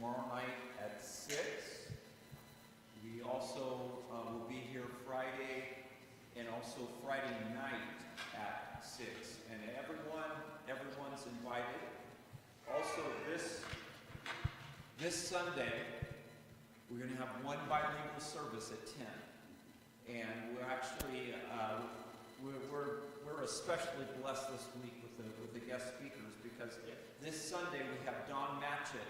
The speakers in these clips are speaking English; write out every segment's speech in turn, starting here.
tomorrow night at 6. We also will be here Friday and also Friday night at 6. And everyone's invited. Also, this Sunday, we're going to have one bilingual service at 10. And we're actually, we're especially blessed this week with the guest speakers because this Sunday we have Don Matchett.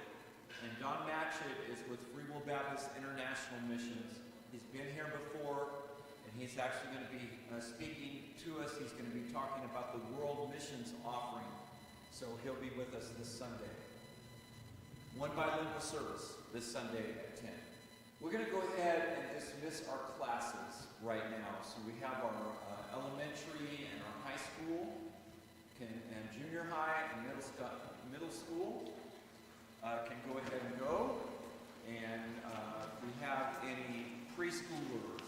And Don Matchett is with Free Will Baptist International Missions. He's been here before, and he's actually going to be speaking to us. He's going to be talking about the World Missions Offering. So he'll be with us this Sunday. One bilingual service this Sunday at 10. We're going to go ahead and dismiss our classes right now. So we have our elementary and our high school, and junior high and middle school can go ahead and go. And if we have any preschoolers,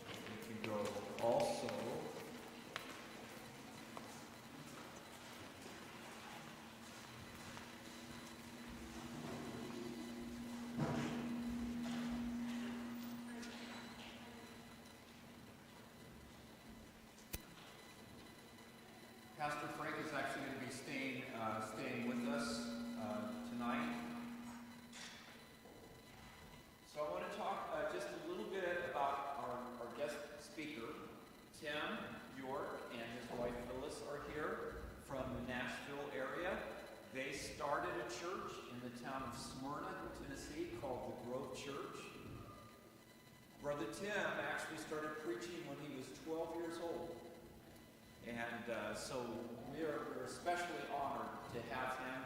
they can go also. Pastor Frank is actually going to be staying with us tonight. So I want to talk just a little bit about our guest speaker. Tim York and his wife Phyllis are here from the Nashville area. They started a church in the town of Smyrna, Tennessee, called the Grove Church. Brother Tim actually started preaching when he was 12 years old. And so we're especially honored to have him.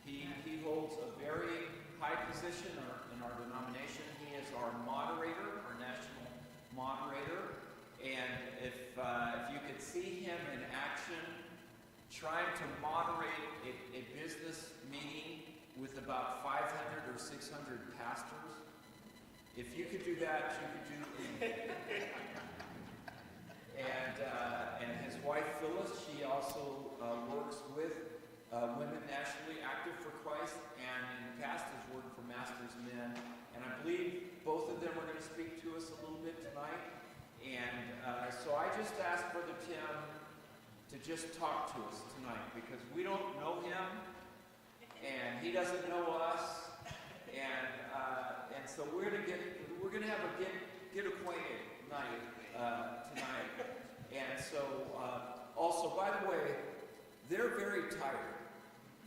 He holds a very high position in our denomination. He is our moderator, our national moderator. And if you could see him in action, trying to moderate a business meeting with about 500 or 600 pastors, if you could do that, you could do anything. And his wife Phyllis, she also works with Women Nationally Active for Christ, and in the past has worked for Masters Men. And I believe both of them are going to speak to us a little bit tonight. And so I just asked Brother Tim to just talk to us tonight because we don't know him, and he doesn't know us, and so we're gonna have a get acquainted night tonight. And so, also, by the way, they're very tired.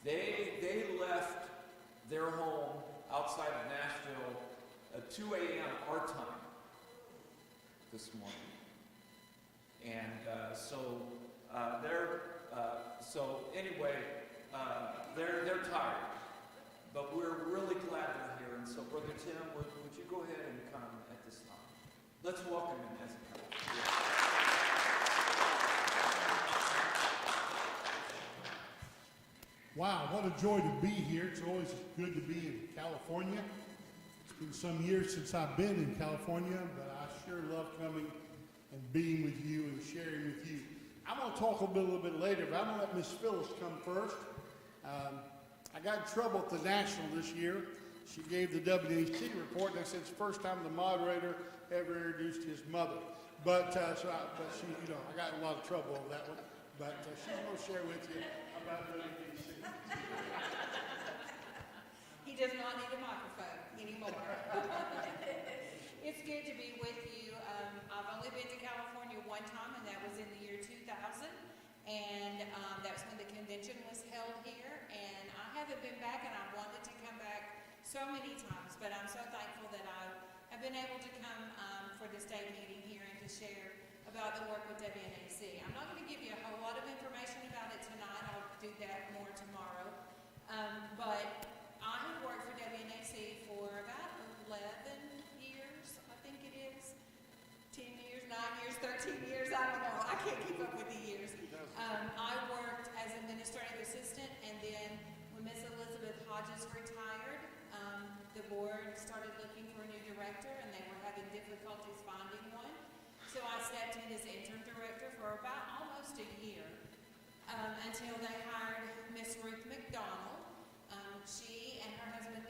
They left their home outside of Nashville at 2 a.m. our time this morning. And they're tired. But we're really glad they're here. And so, Brother Tim, would you go ahead and come at this time? Let's welcome him as he comes. Wow, what a joy to be here. It's always good to be in California. It's been some years since I've been in California, but I sure love coming and being with you and sharing with you. I'm going to talk a little bit later, but I'm going to let Miss Phyllis come first. I got in trouble at the National this year. She gave the WAC report, and I said it's the first time the moderator ever introduced his mother. But I got in a lot of trouble on that one. But she's going to share with you about WAC. He does not need a microphone anymore. It's good to be with you. I've only been to California one time, and that was in the year 2000. And that's when the convention was held here. And I haven't been back, and I've wanted to come back so many times. But I'm so thankful that I have been able to come for the state meeting here and to share about the work with WNAC. I'm not going to give you a whole lot of information about it tonight. I'll do that more tomorrow. But I have worked for WNAC for about 11 years, I think it is. 10 years, 9 years, 13 years, I don't know. I can't keep up with the years. I worked as administrative assistant, and then when Miss Elizabeth Hodges retired, the board started looking for a new director, and they were having difficulties finding one. So I stepped in as interim director for about almost a year until they hired Miss Ruth McDonald. She and her husband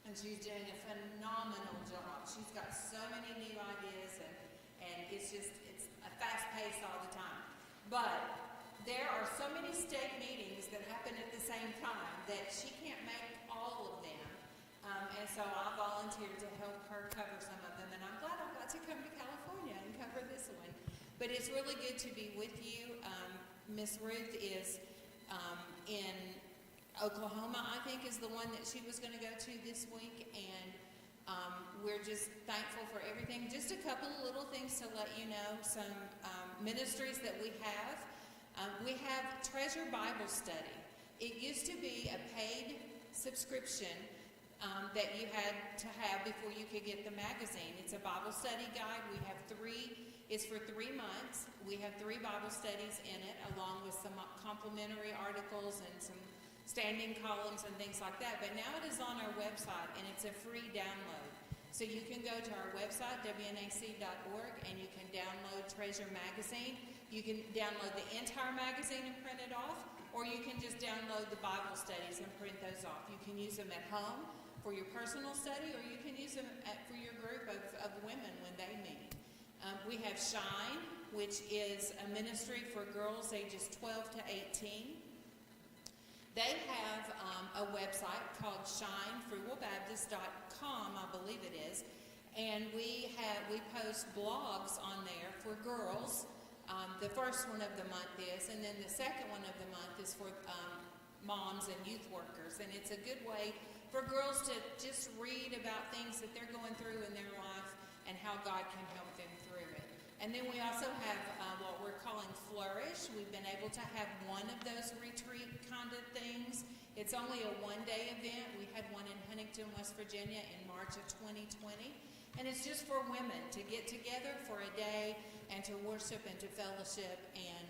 And she's doing a phenomenal job. She's got so many new ideas, and it's a fast pace all the time. But there are so many state meetings that happen at the same time that she can't make all of them. And so I volunteered to help her cover some of them, and I'm glad I got to come to California and cover this one. But it's really good to be with you. Miss Ruth is in Oklahoma, I think, is the one that she was going to go to this week, and we're just thankful for everything. Just a couple of little things to let you know, some ministries that we have. We have Treasure Bible Study. It used to be a paid subscription that you had to have before you could get the magazine. It's a Bible study guide. We have it's for 3 months. We have 3 Bible studies in it, along with some complimentary articles and some standing columns and things like that. But now it is on our website, and it's a free download. So you can go to our website, wnac.org, and you can download Treasure Magazine. You can download the entire magazine and print it off, or you can just download the Bible studies and print those off. You can use them at home for your personal study, or you can use them for your group of women when they meet. We have Shine, which is a ministry for girls ages 12 to 18. They have a website called shinefrugalbaptist.com, I believe it is, and we post blogs on there for girls. The first one of the month is, and then the second one of the month is for moms and youth workers, and it's a good way for girls to just read about things that they're going through in their life and how God can help them through it. And then we also have what we're calling Flourish. We've been able to have one of those retreat kind of things. It's only a one-day event. We had one in Huntington, West Virginia in March of 2020. And it's just for women to get together for a day and to worship and to fellowship and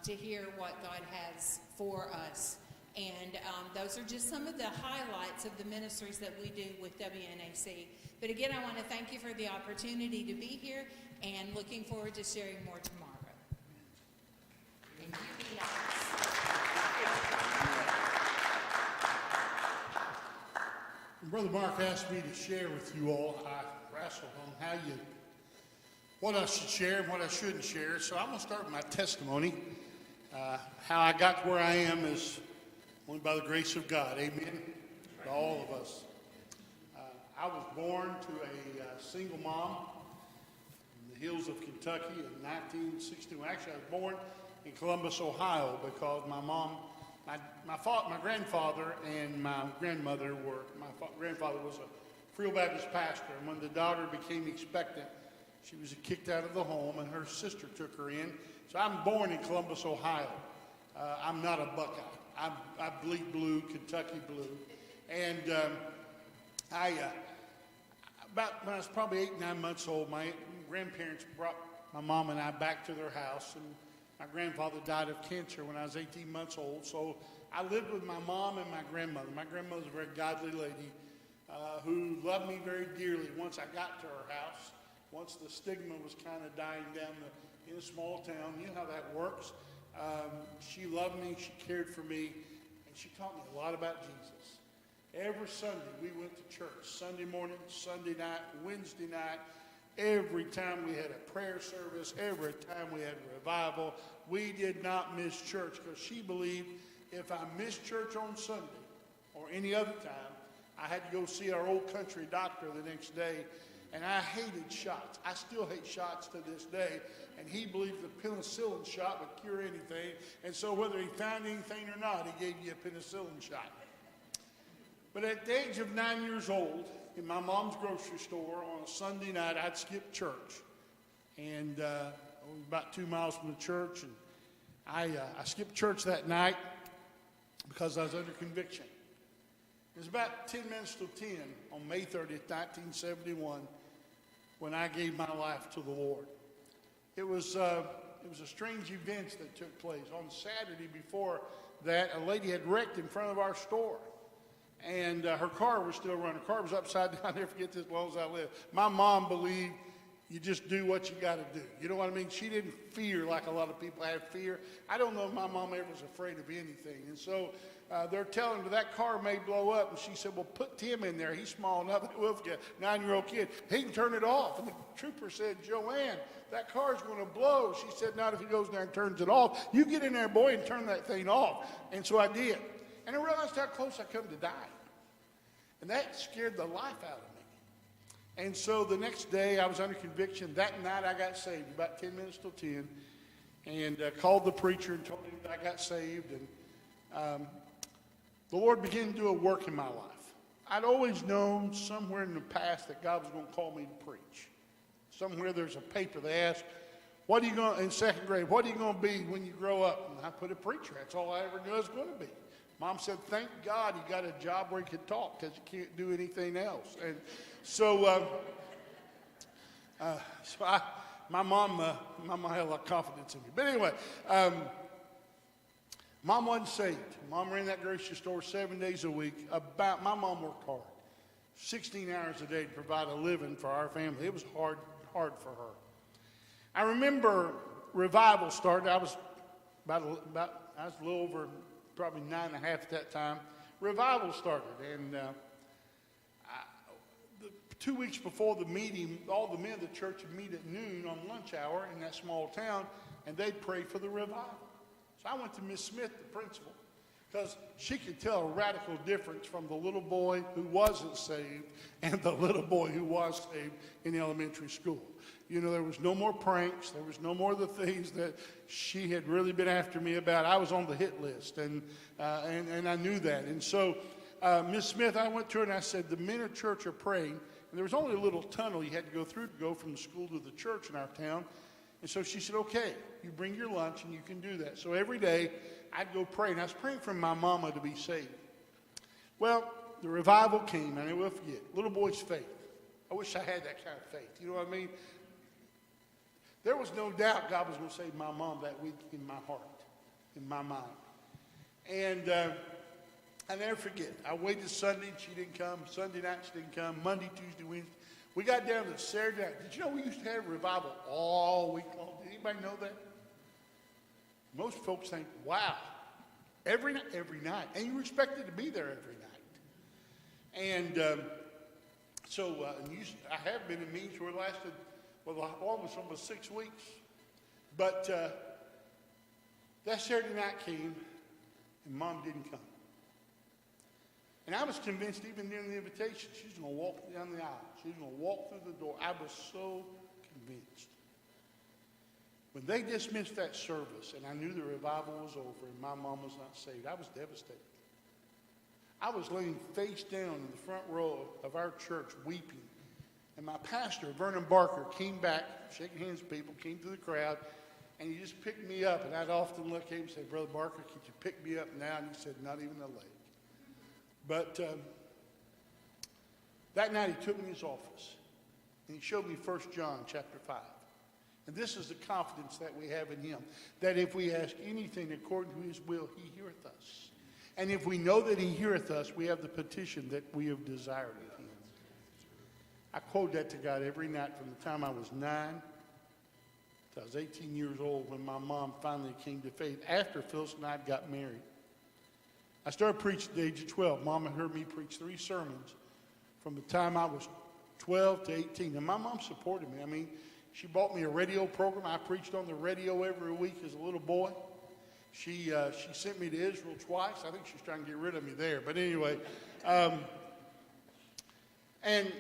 to hear what God has for us. And those are just some of the highlights of the ministries that we do with WNAC. But again, I want to thank you for the opportunity to be here, and looking forward to sharing more tomorrow. And you be nice. Brother Mark asked me to share with you all. I wrestled on what I should share and what I shouldn't share. So I'm going to start with my testimony. How I got to where I am is only by the grace of God. Amen. To all of us. I was born to a single mom in the hills of Kentucky in 1961. Actually, I was born in Columbus, Ohio, because my grandfather and my grandmother my grandfather was a Free Baptist pastor, and when the daughter became expectant, she was kicked out of the home, and her sister took her in. So I'm born in Columbus, Ohio. I'm not a Buckeye. I bleed blue, Kentucky blue. And about when I was probably 8, 9 months old, my grandparents brought my mom and I back to their house, and my grandfather died of cancer when I was 18 months old. So I lived with my mom and my grandmother. My grandmother was a very godly lady who loved me very dearly once I got to her house. Once the stigma was kind of dying down in a small town. You know how that works. She loved me, she cared for me, and she taught me a lot about Jesus. Every Sunday we went to church, Sunday morning, Sunday night, Wednesday night. Every time we had a prayer service, every time we had a revival, we did not miss church, because she believed if I missed church on Sunday or any other time, I had to go see our old country doctor the next day. And I hated shots. I still hate shots to this day. And he believed the penicillin shot would cure anything. And so whether he found anything or not, he gave you a penicillin shot. But at the age of 9 years old, in my mom's grocery store on a Sunday night, I'd skip church. And I was about 2 miles from the church. And I skipped church that night because I was under conviction. It was about 10 minutes till 10 on May 30th, 1971, when I gave my life to the Lord. It was a strange event that took place. On Saturday before that, a lady had wrecked in front of our store, and her car was still running. Her car was upside down. I'll never forget this as long as I live. My mom believed you just do what you got to do. You know what I mean? She didn't fear like a lot of people have fear. I don't know if my mom ever was afraid of anything. And so they're telling her that car may blow up. And she said, well, put Tim in there. He's small enough. Well, if you're a 9-year-old kid, he can turn it off. And the trooper said, Joanne, that car's going to blow. She said, not if he goes there and turns it off. You get in there, boy, and turn that thing off. And so I did. And I realized how close I come to dying. And that scared the life out of me. And so the next day, I was under conviction. That night, I got saved, about 10 minutes till 10, and called the preacher and told him that I got saved. And the Lord began to do a work in my life. I'd always known somewhere in the past that God was going to call me to preach. Somewhere there's a paper they ask, what are you going in second grade? What are you going to be when you grow up? And I put a preacher. That's all I ever knew I was going to be. Mom said, thank God you got a job where you can talk because you can't do anything else. And so, my mom had a lot of confidence in me. But anyway, Mom wasn't saved. Mom ran that grocery store 7 days a week. My mom worked hard, 16 hours a day to provide a living for our family. It was hard for her. I remember revival started. I was I was a little over probably 9.5 at that time. Revival started, and 2 weeks before the meeting, all the men of the church would meet at noon on lunch hour in that small town, and they'd pray for the revival. So I went to Miss Smith, the principal, because she could tell a radical difference from the little boy who wasn't saved and the little boy who was saved in elementary school. You know, there was no more pranks. There was no more of the things that she had really been after me about. I was on the hit list, and I knew that. And so Miss Smith, I went to her and I said, the men of church are praying. And there was only a little tunnel you had to go through to go from the school to the church in our town. And so she said, okay, you bring your lunch and you can do that. So every day I'd go pray. And I was praying for my mama to be saved. Well, the revival came, and I will forget. Little boy's faith. I wish I had that kind of faith. You know what I mean? There was no doubt God was going to save my mom that week in my heart, in my mind. And I never forget. I waited Sunday, and she didn't come. Sunday night, she didn't come. Monday, Tuesday, Wednesday. We got down to Saturday night. Did you know we used to have revival all week long? Did anybody know that? Most folks think, wow, every night. And you're expected to be there every night. And I have been in meetings where it lasted, almost 6 weeks. But that Saturday night came, and Mom didn't come. And I was convinced, even during the invitation, she was going to walk down the aisle. She was going to walk through the door. I was so convinced. When they dismissed that service, and I knew the revival was over, and my mom was not saved, I was devastated. I was laying face down in the front row of our church, weeping. And my pastor, Vernon Barker, came back, shaking hands with people, came through the crowd, and he just picked me up. And I'd often look at him and say, Brother Barker, could you pick me up now? And he said, not even a leg. But that night he took me in his office, and he showed me 1 John chapter 5. And this is the confidence that we have in him, that if we ask anything according to his will, he heareth us. And if we know that he heareth us, we have the petition that we have desired of him. I quote that to God every night from the time I was 9 till I was 18 years old, when my mom finally came to faith after Phyllis and I got married. I started preaching at the age of 12. Mom had heard me preach 3 sermons from the time I was 12 to 18. And my mom supported me. I mean, she bought me a radio program. I preached on the radio every week as a little boy. She sent me to Israel twice. I think she's trying to get rid of me there. But anyway, and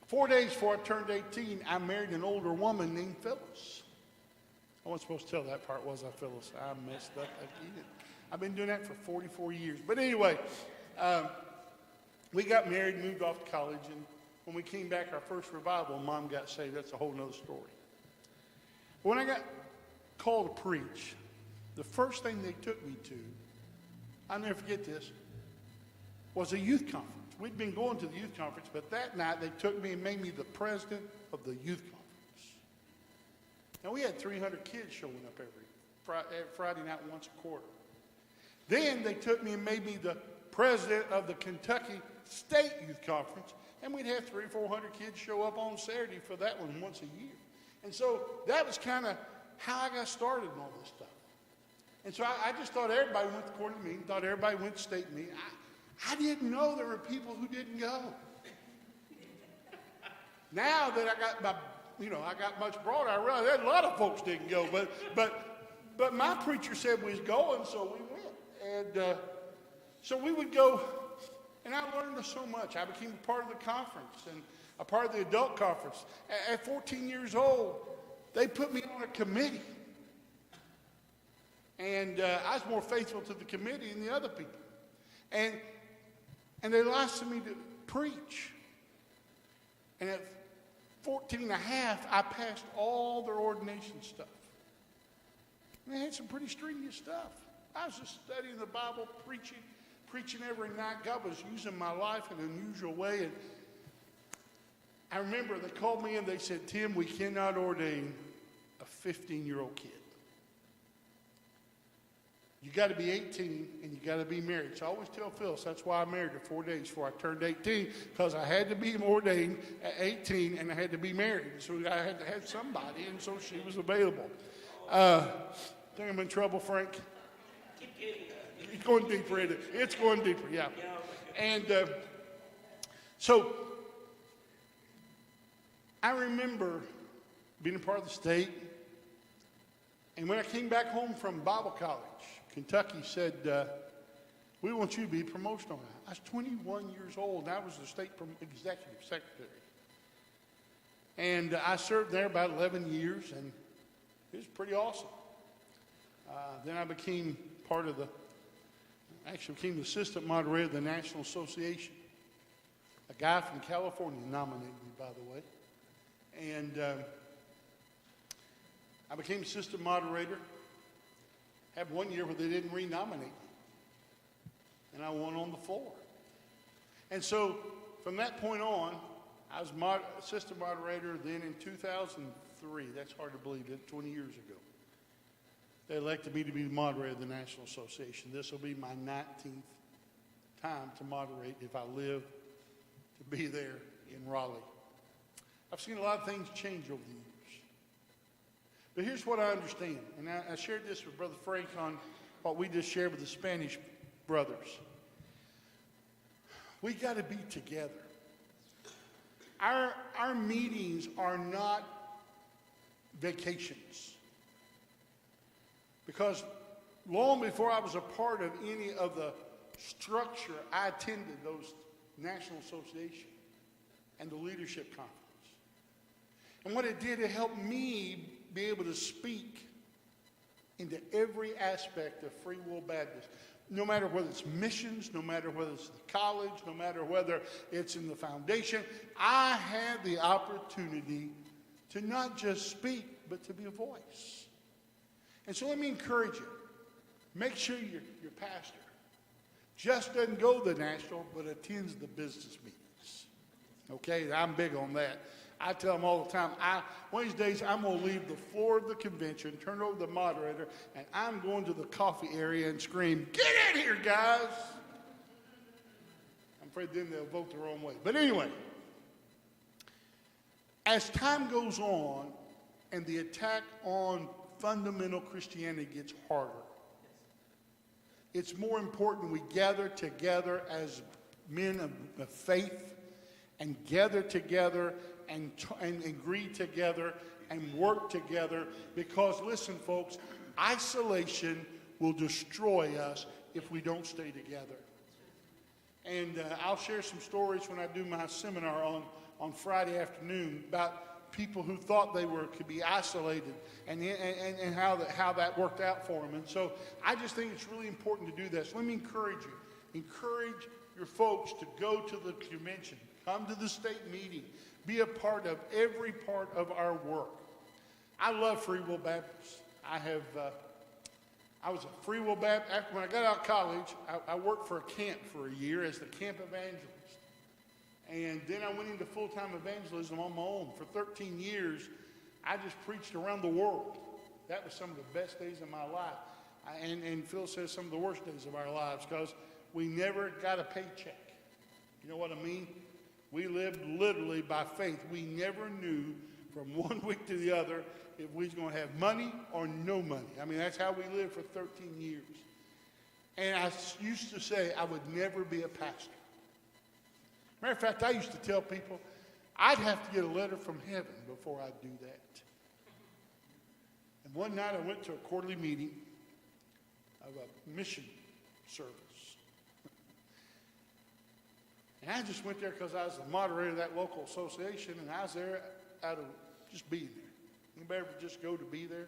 4 days before I turned 18, I married an older woman named Phyllis. I wasn't supposed to tell that part, was I, Phyllis? I messed up again. I've been doing that for 44 years. But anyway, we got married, moved off to college, and when we came back, our first revival, Mom got saved. That's a whole nother story. When I got called to preach, the first thing they took me to, I'll never forget this, was a youth conference. We'd been going to the youth conference, but that night they took me and made me the president of the youth conference. Now, we had 300 kids showing up every Friday night once a quarter. Then they took me and made me the president of the Kentucky state youth conference, and we'd have 300 or 400 kids show up on Saturday for that one once a year. And so that was kind of how I got started in all this stuff. And so I just thought everybody went to quarter meeting, thought everybody went to state meeting. I didn't know there were people who didn't go. Now that I got much broader, I realize that a lot of folks didn't go. But my preacher said we was going, so we went. And so we would go, and I learned so much. I became a part of the conference and a part of the adult conference. At 14 years old, they put me on a committee. And I was more faithful to the committee than the other people. And they licensed me to preach. And at 14 and a half, I passed all their ordination stuff. And they had some pretty strenuous stuff. I was just studying the Bible, preaching every night. God was using my life in an unusual way. And I remember they called me in, they said, Tim, we cannot ordain a 15-year-old kid. You got to be 18 and you got to be married. So I always tell Phyllis, that's why I married her 4 days before I turned 18, because I had to be ordained at 18 and I had to be married. So I had to have somebody, and so she was available. Think I'm in trouble, Frank? Keep getting It's going deeper, isn't it? It's going deeper, yeah. And so I remember being a part of the state, and when I came back home from Bible college, Kentucky said, we want you to be promotional. I was 21 years old, and I was the state executive secretary. And I served there about 11 years, and it was pretty awesome. Then I became became the assistant moderator of the National Association. A guy from California nominated me, by the way. And I became assistant moderator. Had 1 year where they didn't renominate me. And I won on the floor. And so from that point on, I was assistant moderator. Then in 2003, that's hard to believe, 20 years ago, they elected me to be the moderator of the National Association. This will be my 19th time to moderate if I live to be there in Raleigh. I've seen a lot of things change over the years. But here's what I understand, and I shared this with Brother Frank on what we just shared with the Spanish brothers. We got to be together. Our meetings are not vacations. Because long before I was a part of any of the structure, I attended those National Association and the Leadership Conference. And what it did, it helped me be able to speak into every aspect of Free Will Baptist. No matter whether it's missions, no matter whether it's the college, no matter whether it's in the foundation, I had the opportunity to not just speak, but to be a voice. And so let me encourage you. Make sure your pastor just doesn't go to the national, but attends the business meetings. Okay, I'm big on that. I tell them all the time, one of these days I'm going to leave the floor of the convention, turn it over to the moderator, and I'm going to the coffee area and scream, "Get in here, guys!" I'm afraid then they'll vote the wrong way. But anyway, as time goes on and the attack on fundamental Christianity gets harder, it's more important we gather together as men of faith and gather together and agree together and work together, because listen, folks, isolation will destroy us if we don't stay together. And I'll share some stories when I do my seminar on Friday afternoon about people who thought they could be isolated and how that worked out for them. And so I just think it's really important to do this. Let me encourage you. Encourage your folks to go to the convention. Come to the state meeting. Be a part of every part of our work. I love Free Will Baptist. I was a Free Will Baptist. When I got out of college, I worked for a camp for a year as the camp evangelist. And then I went into full-time evangelism on my own. For 13 years, I just preached around the world. That was some of the best days of my life. And Phil says some of the worst days of our lives, because we never got a paycheck. You know what I mean? We lived literally by faith. We never knew from one week to the other if we was going to have money or no money. I mean, that's how we lived for 13 years. And I used to say I would never be a pastor. Matter of fact, I used to tell people I'd have to get a letter from heaven before I'd do that. And one night I went to a quarterly meeting of a mission service. And I just went there because I was the moderator of that local association, and I was there out of just being there. Anybody ever just go to be there?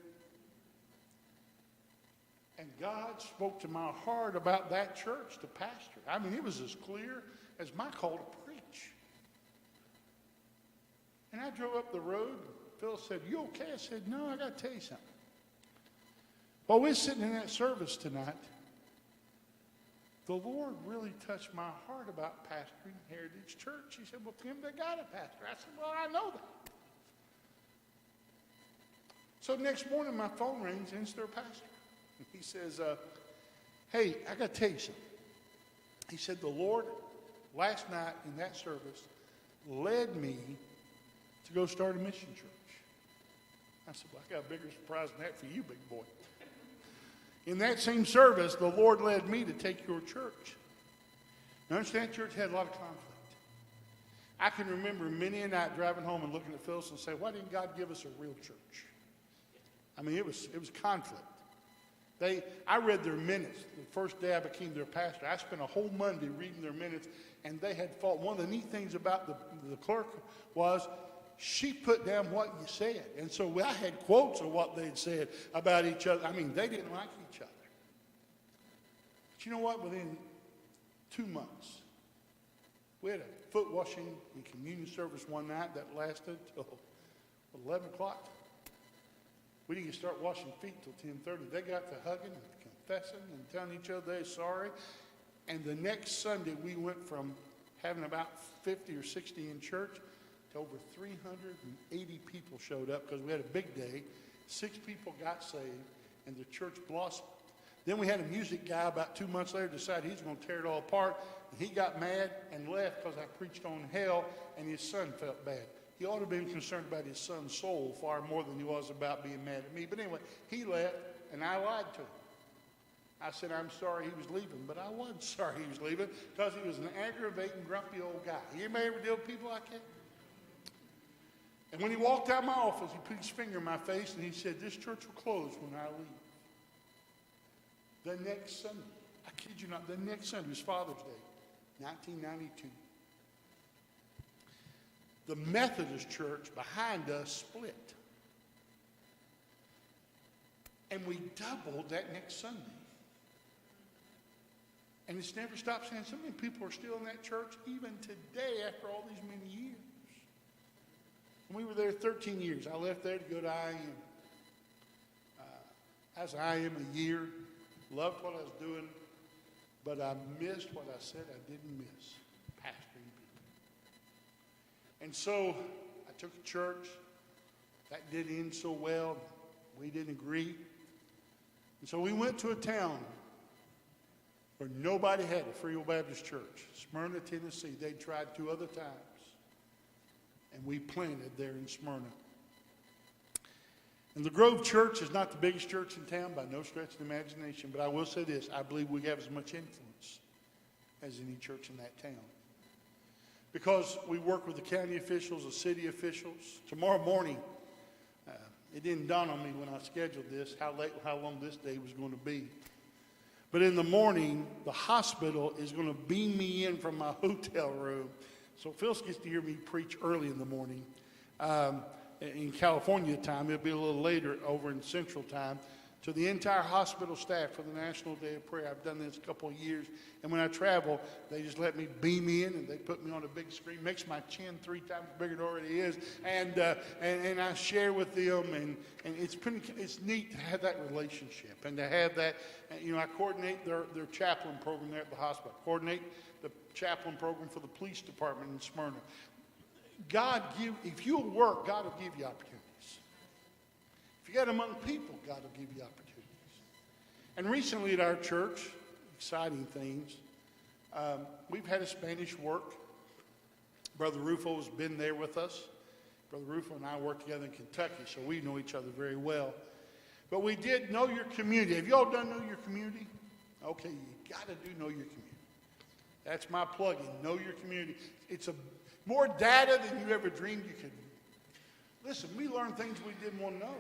And God spoke to my heart about that church to pastor. I mean, it was as clear as my call to preach. And I drove up the road, and Phil said, "You okay?" I said, "No, I got to tell you something." While we're sitting in that service tonight, the Lord really touched my heart about pastoring Heritage Church. He said, "Well, Tim, they got a pastor." I said, "Well, I know that." So next morning, my phone rings, and it's their pastor. He says, "Hey, I got to tell you something." He said, "The Lord, last night in that service, led me to go start a mission church." I said, "Well, I got a bigger surprise than that for you, big boy." In that same service, the Lord led me to take your church. Now, understand, church had a lot of conflict. I can remember many a night driving home and looking at Phyllis and saying, "Why didn't God give us a real church?" I mean, it was conflict. I read their minutes. The first day I became their pastor, I spent a whole Monday reading their minutes, and they had fought. One of the neat things about the clerk was she put down what you said. And so I had quotes of what they'd said about each other. I mean, they didn't like each other. But you know what? Within 2 months, we had a foot washing and communion service one night that lasted till 11 o'clock. We didn't start washing feet till 10:30. They got to hugging and confessing and telling each other they're sorry. And the next Sunday, we went from having about 50 or 60 in church to over 380 people showed up because we had a big day. 6 people got saved, and the church blossomed. Then we had a music guy about 2 months later decide he's going to tear it all apart. And he got mad and left because I preached on hell, and his son felt bad. He ought to have been concerned about his son's soul far more than he was about being mad at me. But anyway, he left, and I lied to him. I said, "I'm sorry he was leaving," but I wasn't sorry he was leaving because he was an aggravating, grumpy old guy. Anybody ever deal with people like that? And when he walked out of my office, he put his finger in my face, and he said, "This church will close when I leave." The next Sunday, I kid you not, the next Sunday was Father's Day, 1992. The Methodist church behind us split. And we doubled that next Sunday. And it's never stopped saying, so many people are still in that church even today after all these many years. And we were there 13 years. I left there to go to IM. I was at IM a year, loved what I was doing, but I missed what I said I didn't miss, pastoring people. And so I took a church. That didn't end so well. We didn't agree. And so we went to a town where nobody had a Free Will Baptist Church, Smyrna, Tennessee. They tried 2 other times. And we planted there in Smyrna. And the Grove Church is not the biggest church in town by no stretch of the imagination, but I will say this, I believe we have as much influence as any church in that town. Because we work with the county officials, the city officials. Tomorrow morning, it didn't dawn on me when I scheduled this how long this day was going to be. But in the morning, the hospital is going to beam me in from my hotel room. So Phil gets to hear me preach early in the morning. In California time, it'll be a little later over in Central time, to the entire hospital staff for the National Day of Prayer. I've done this a couple of years, and when I travel, they just let me beam in, and they put me on a big screen, makes my chin 3 times bigger than it already is, and I share with them, and it's neat to have that relationship, and to have that, I coordinate their chaplain program there at the hospital, coordinate the chaplain program for the police department in Smyrna. If you'll work, God will give you opportunities. If you get among people, God will give you opportunities. And recently at our church, exciting things, we've had a Spanish work Brother Rufo's been there with us. Brother Rufo and I worked together in Kentucky, so we know each other very well. But we did Know Your Community. Have y'all done Know Your Community? Okay, you got to do Know Your Community. That's my plug-in, Know Your Community. It's more data than you ever dreamed you could. Listen, we learn things we didn't want to know.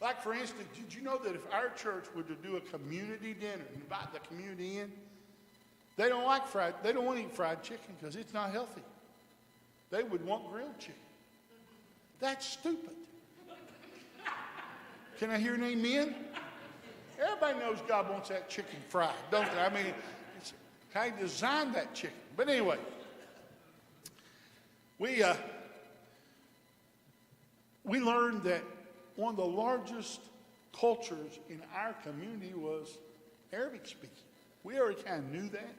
Like, for instance, did you know that if our church were to do a community dinner and invite the community in, they don't want to eat fried chicken because it's not healthy. They would want grilled chicken. That's stupid. Can I hear an amen? Everybody knows God wants that chicken fried, don't they? I mean, it's how He designed that chicken. But anyway, we learned that one of the largest cultures in our community was Arabic speaking. We already kind of knew that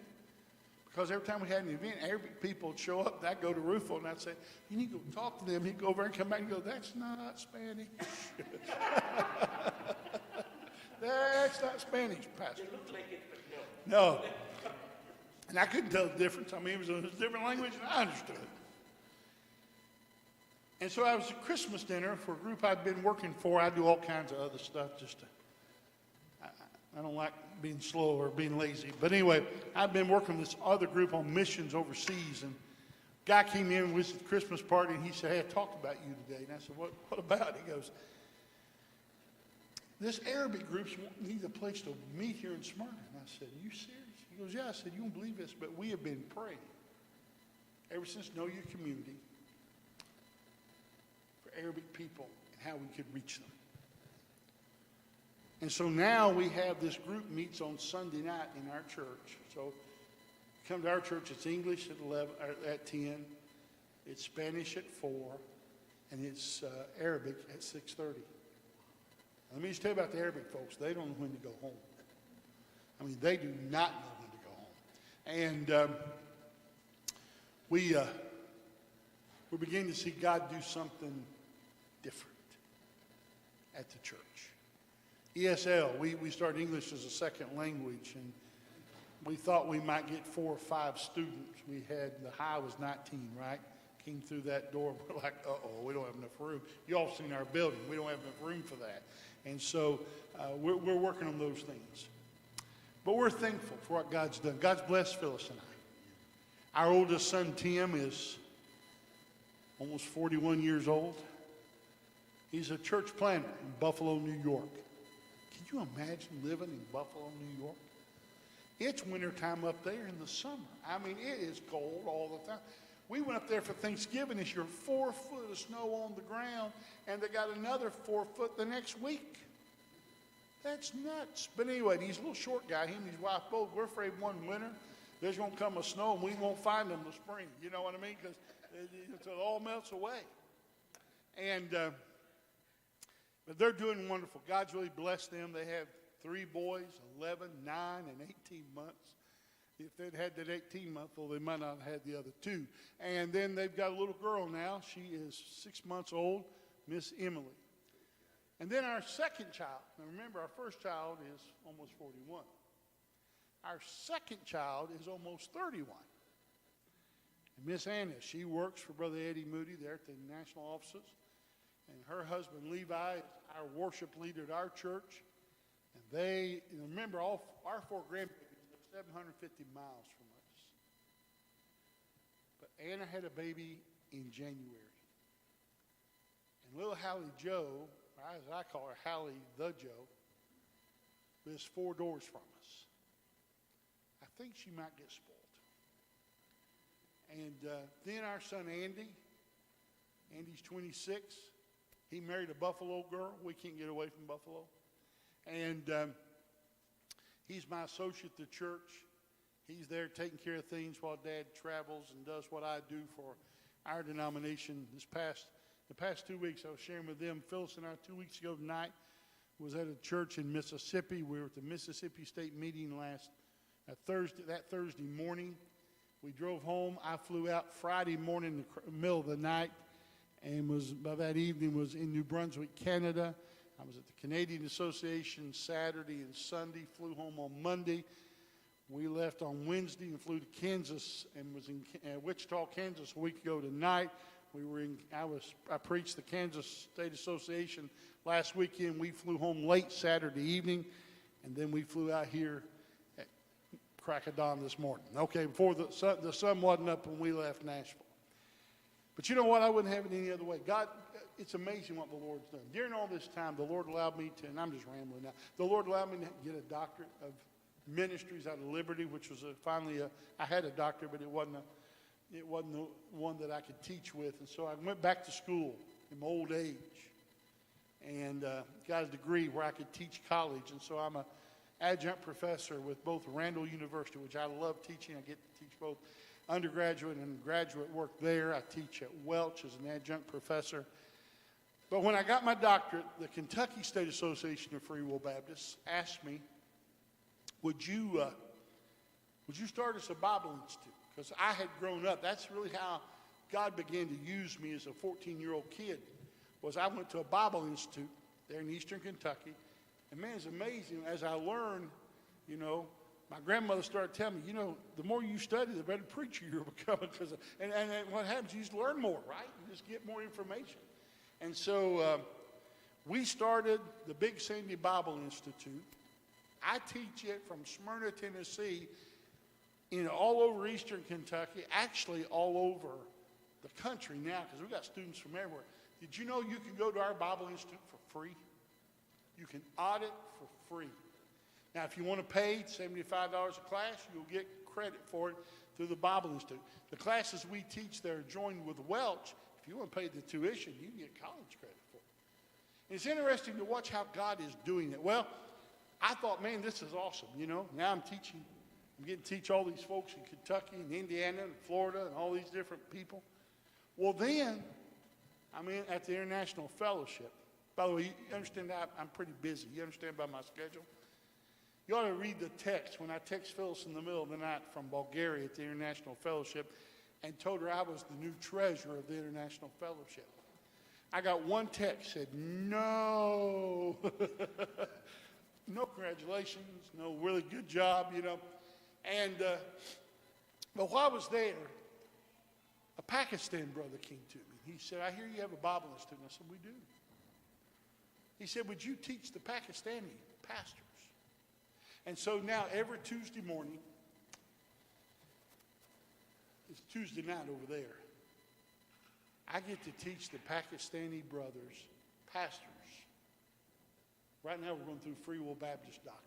because every time we had an event, Arabic people would show up, and I'd go to Rufo and I'd say, you need to go talk to them. He'd go over and come back and go, that's not Spanish. That's not Spanish, Pastor. It looked like it, but no. No. And I couldn't tell the difference. I mean, it was a different language, and I understood it. And so I was at Christmas dinner for a group I'd been working for. I do all kinds of other stuff just to, I don't like being slow or being lazy. But anyway, I'd been working with this other group on missions overseas, and a guy came in with the Christmas party, and he said, hey, I talked about you today. And I said, what about? He goes, this Arabic group needs a place to meet here in Smyrna. And I said, are you serious? He goes, yeah. I said, you won't believe this, but we have been praying ever since Know Your Community for Arabic people and how we could reach them. And so now we have this group meets on Sunday night in our church. So come to our church, it's English at 11, at 10, it's Spanish at 4, and it's Arabic at 6:30. Let me just tell you about the Arabic folks. They don't know when to go home. I mean, they do not know when to go home. And we're beginning to see God do something different at the church. ESL, we started English as a second language, and we thought we might get 4 or 5 students. We had, the high was 19, right? Came through that door, we're like, uh-oh, we don't have enough room. You all seen our building. We don't have enough room for that. And so we're working on those things. But we're thankful for what God's done. God's blessed Phyllis and I. Our oldest son, Tim, is almost 41 years old. He's a church planter in Buffalo, New York. Can you imagine living in Buffalo, New York? It's wintertime up there in the summer. I mean, it is cold all the time. We went up there for Thanksgiving this year, 4 foot of snow on the ground, and they got another 4 foot the next week. That's nuts. But anyway, he's a little short guy. Him and his wife both, we're afraid one winter there's going to come a snow and we won't find them in the spring. You know what I mean? Because it all melts away. And but they're doing wonderful. God's really blessed them. They have 3 boys, 11, 9, and 18 months. If they'd had that 18-month-old, they might not have had the other 2. And then they've got a little girl now. She is 6 months old, Miss Emily. And then our second child. Now remember, our first child is almost 41. Our second child is almost 31. And Miss Anna, she works for Brother Eddie Moody there at the national offices. And her husband, Levi, is our worship leader at our church. And they, remember, all our 4 grandbabies live 750 miles from us. But Anna had a baby in January. And little Hallie Joe, or as I call her, Hallie the Joe, lives 4 doors from us. I think she might get spoiled. And then our son Andy, Andy's 26. He married a Buffalo girl. We can't get away from Buffalo. And he's my associate at the church. He's there taking care of things while Dad travels and does what I do for our denomination. The past 2 weeks, I was sharing with them. Phyllis and I, 2 weeks ago tonight, was at a church in Mississippi. We were at the Mississippi State meeting that Thursday morning. We drove home. I flew out Friday morning in the middle of the night, and by that evening was in New Brunswick, Canada. I was at the Canadian Association Saturday and Sunday, flew home on Monday. We left on Wednesday and flew to Kansas and was in Wichita, Kansas a week ago tonight. I preached the Kansas State Association last weekend. We flew home late Saturday evening, and then we flew out here at crack of dawn this morning. Okay, before the sun wasn't up when we left Nashville. But you know what? I wouldn't have it any other way. God, it's amazing what the Lord's done. During all this time, the Lord allowed me to, and I'm just rambling now, the Lord allowed me to get a doctorate of ministries out of Liberty, which was I had a doctorate, but it wasn't the one that I could teach with. And so I went back to school in my old age and got a degree where I could teach college. And so I'm an adjunct professor with both Randall University, which I love teaching. I get to teach both undergraduate and graduate work there. I teach at Welch as an adjunct professor. But when I got my doctorate, the Kentucky State Association of Free Will Baptists asked me, would you start us a Bible Institute? Because I had grown up. That's really how God began to use me as a 14-year-old kid, was I went to a Bible Institute there in eastern Kentucky. And man, it's amazing. As I learned, my grandmother started telling me, the more you study, the better preacher you're becoming. And what happens, you just learn more, right? You just get more information. And so we started the Big Sandy Bible Institute. I teach it from Smyrna, Tennessee, all over eastern Kentucky, actually all over the country now, because we've got students from everywhere. Did you know you can go to our Bible Institute for free? You can audit for free. Now, if you want to pay $75 a class, you'll get credit for it through the Bible Institute. The classes we teach there are joined with Welch. If you want to pay the tuition, you can get college credit for it. And it's interesting to watch how God is doing it. Well, I thought, man, this is awesome, Now I'm getting to teach all these folks in Kentucky and Indiana and Florida and all these different people. Well, then, I'm at the International Fellowship. By the way, you understand that I'm pretty busy. You understand about my schedule? You ought to read the text when I text Phyllis in the middle of the night from Bulgaria at the International Fellowship and told her I was the new treasurer of the International Fellowship. I got one text said, no. No congratulations, no really good job, And, but while I was there, a Pakistan brother came to me. He said, I hear you have a Bible Institute. And I said, we do. He said, would you teach the Pakistani pastors? And so now every Tuesday morning, it's Tuesday night over there, I get to teach the Pakistani brothers, pastors. Right now we're going through Free Will Baptist doctrine.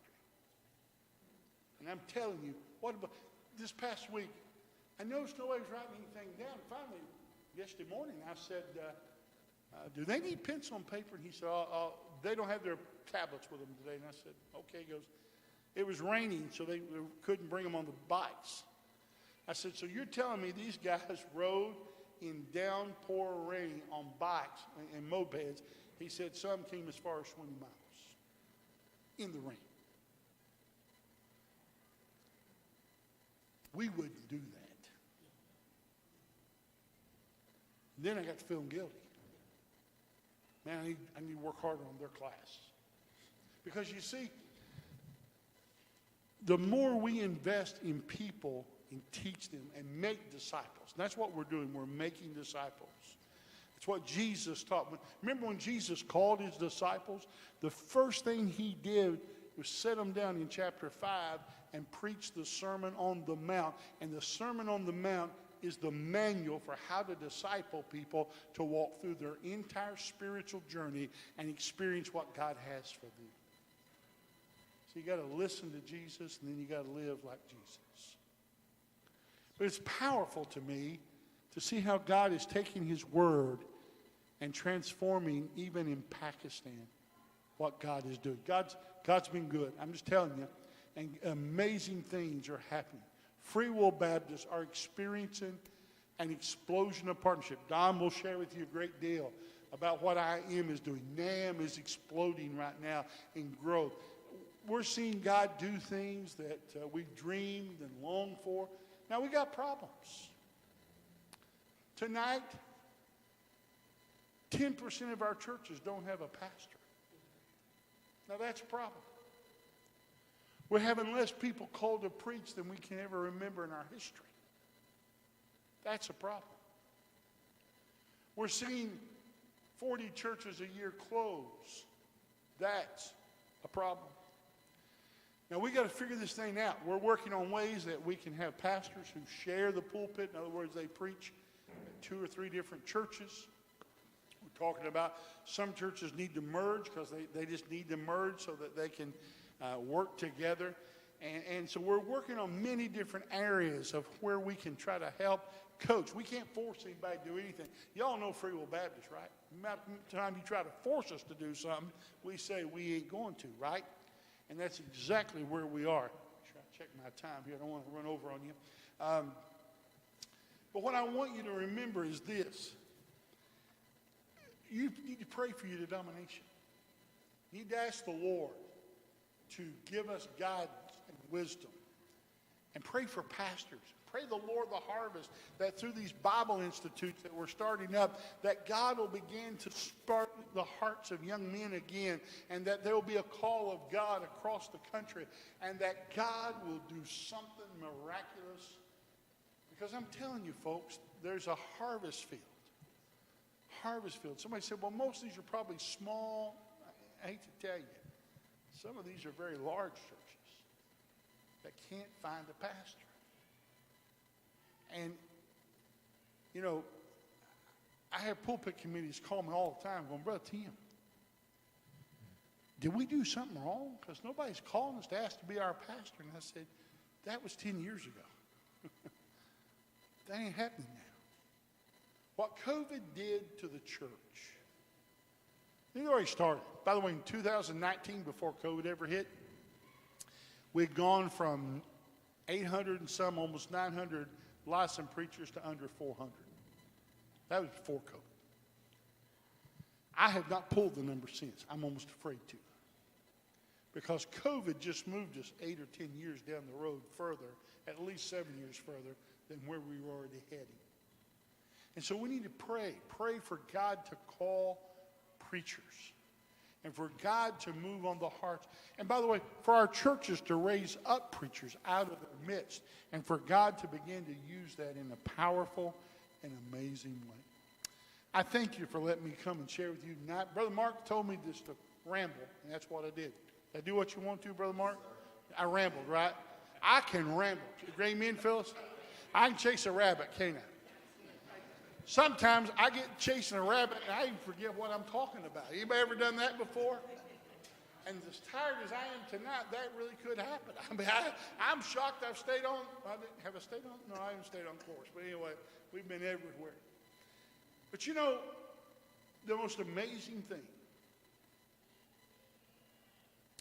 And I'm telling you, what about this past week, I noticed nobody's writing anything down. Finally, yesterday morning, I said, do they need pencil and paper? And he said, they don't have their tablets with them today. And I said, okay. He goes, it was raining, so they couldn't bring them on the bikes. I said, so you're telling me these guys rode in downpour rain on bikes and mopeds? He said some came as far as 20 miles in the rain. We wouldn't do that. Then I got to feeling guilty. Man, I need to work harder on their class. Because you see, the more we invest in people and teach them and make disciples, and that's what we're doing, we're making disciples. It's what Jesus taught. Remember when Jesus called his disciples? The first thing he did was set them down in chapter 5 and preach the Sermon on the Mount. And the Sermon on the Mount is the manual for how to disciple people to walk through their entire spiritual journey and experience what God has for them. So you got to listen to Jesus, and then you got to live like Jesus. But it's powerful to me to see how God is taking his word and transforming, even in Pakistan, what God is doing. God's been good. I'm just telling you. And amazing things are happening. Free Will Baptists are experiencing an explosion of partnership. Don will share with you a great deal about what IM is doing. NAM is exploding right now in growth. We're seeing God do things that we've dreamed and longed for. Now, we got problems. Tonight, 10% of our churches don't have a pastor. Now, that's a problem. We're having less people called to preach than we can ever remember in our history. That's a problem. We're seeing 40 churches a year close. That's a problem. Now, we got to figure this thing out. We're working on ways that we can have pastors who share the pulpit. In other words, they preach at 2 or 3 different churches. We're talking about some churches need to merge because they just need to merge so that they can work together. And so we're working on many different areas of where we can try to help coach. We can't force anybody to do anything. Y'all know Free Will Baptist, right? The time you try to force us to do something, we say we ain't going to, right? And that's exactly where we are. Sure, I check my time here. I don't want to run over on you. But what I want you to remember is this. You need to pray for your denomination. You need to ask the Lord to give us guidance and wisdom. And pray for pastors. Pray the Lord of the harvest that through these Bible institutes that we're starting up, that God will begin to spark the hearts of young men again, and that there will be a call of God across the country, and that God will do something miraculous. Because I'm telling you, folks, there's a harvest field. Harvest field. Somebody said, well, most of these are probably small. I hate to tell you. Some of these are very large churches that can't find a pastor. And, you know, I have pulpit committees call me all the time going, Brother Tim, did we do something wrong? Because nobody's calling us to ask to be our pastor. And I said, that was 10 years ago. That ain't happening now. What COVID did to the church, it already started. By the way, in 2019, before COVID ever hit, we'd gone from 800 and some, almost 900 licensed preachers to under 400. That was before COVID. I have not pulled the number since. I'm almost afraid to. Because COVID just moved us 8 or 10 years down the road further, at least 7 years further than where we were already heading. And so we need to pray. Pray for God to call preachers. And for God to move on the hearts. And by the way, for our churches to raise up preachers out of their midst. And for God to begin to use that in a powerful and amazing way. I thank you for letting me come and share with you tonight. Brother Mark told me just to ramble, and that's what I did. Did I do what you want to, Brother Mark? I rambled, right? I can ramble. Amen, Phyllis? I can chase a rabbit, can't I? Sometimes I get chasing a rabbit and I even forget what I'm talking about. Anybody ever done that before? And as tired as I am tonight, that really could happen. I mean, I'm shocked I've stayed on. Have I stayed on? No, I haven't stayed on course. But anyway, we've been everywhere. But you know, the most amazing thing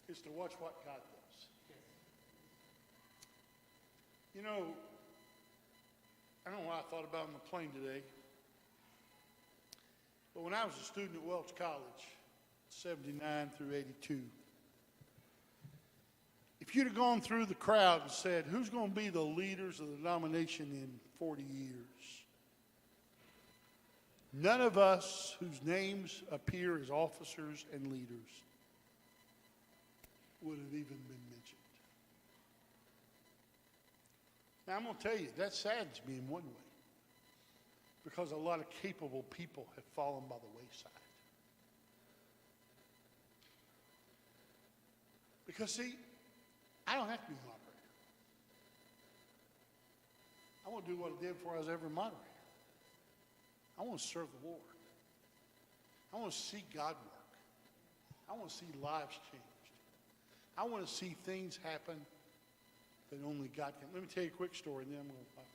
is to watch what God does. You know, I don't know what I thought about on the plane today. But when I was a student at Welch College, 79 through 82, if you'd have gone through the crowd and said, who's going to be the leaders of the denomination in 40 years? None of us whose names appear as officers and leaders would have even been mentioned. Now, I'm going to tell you, that saddens me in one way. Because a lot of capable people have fallen by the wayside. Because, see, I don't have to be a moderator. I want to do what I did before I was ever a moderator. I want to serve the Lord. I want to see God work. I want to see lives changed. I want to see things happen that only God can. Let me tell you a quick story, and then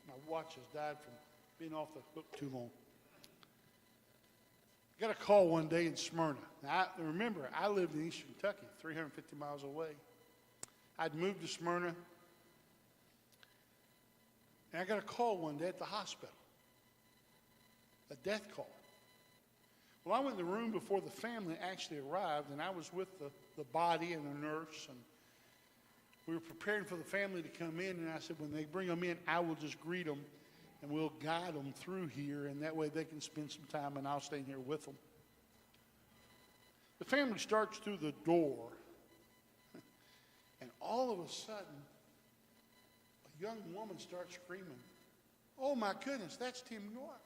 my watch has died from being off the hook too long. I got a call one day in Smyrna. Now, remember, I lived in Eastern Kentucky, 350 miles away. I'd moved to Smyrna, and I got a call one day at the hospital, a death call. Well, I went in the room before the family actually arrived, and I was with the body and the nurse, and we were preparing for the family to come in, and I said, when they bring them in, I will just greet them. And we'll guide them through here, and that way they can spend some time, and I'll stay here with them. The family starts through the door, And all of a sudden, a young woman starts screaming, "Oh my goodness, that's Tim York."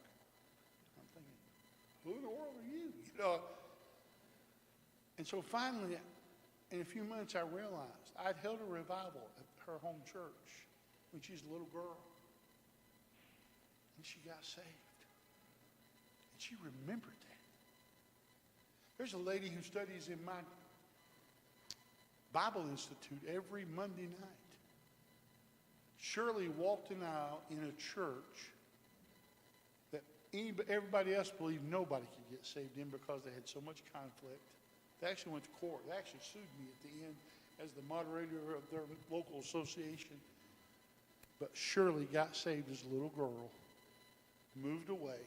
I'm thinking, who in the world are you? You know. And so finally, in a few minutes, I realized I'd held a revival at her home church when she was a little girl. And she got saved. And she remembered that. There's a lady who studies in my Bible Institute every Monday night. Shirley walked an aisle in a church that everybody else believed nobody could get saved in because they had so much conflict. They actually went to court. They actually sued me at the end as the moderator of their local association. But Shirley got saved as a little girl, moved away,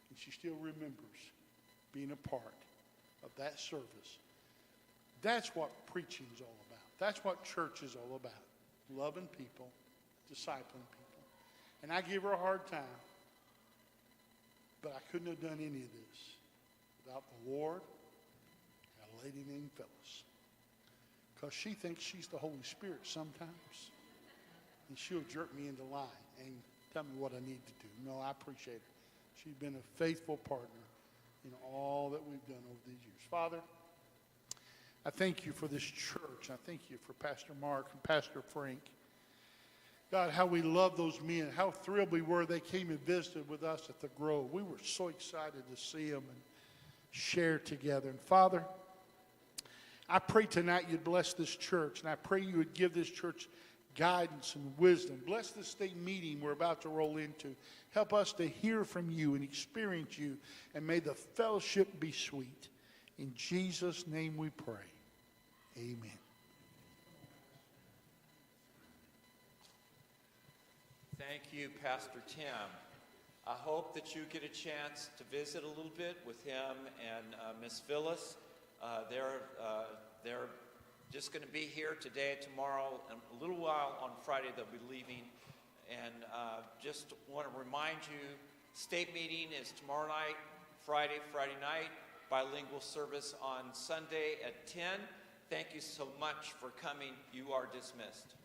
and she still remembers being a part of that service. That's what preaching is all about. That's what church is all about. Loving people, discipling people. And I give her a hard time, but I couldn't have done any of this without the Lord and a lady named Phyllis. Because she thinks she's the Holy Spirit sometimes. And she'll jerk me into line and tell me what I need to do. No, I appreciate her. She's been a faithful partner in all that we've done over these years. Father, I thank you for this church. I thank you for Pastor Mark and Pastor Frank. God, how we love those men. How thrilled we were they came and visited with us at the Grove. We were so excited to see them and share together. And Father, I pray tonight you'd bless this church, and I pray you would give this church guidance and wisdom. Bless this state meeting we're about to roll into. Help us to hear from you and experience you, and may the fellowship be sweet. In Jesus' name we pray. Amen. Thank you, Pastor Tim. I hope that you get a chance to visit a little bit with him and Miss Phyllis. They're just going to be here today, tomorrow, and a little while on Friday they'll be leaving. And just want to remind you, state meeting is tomorrow night, Friday night, bilingual service on Sunday at 10. Thank you so much for coming. You are dismissed.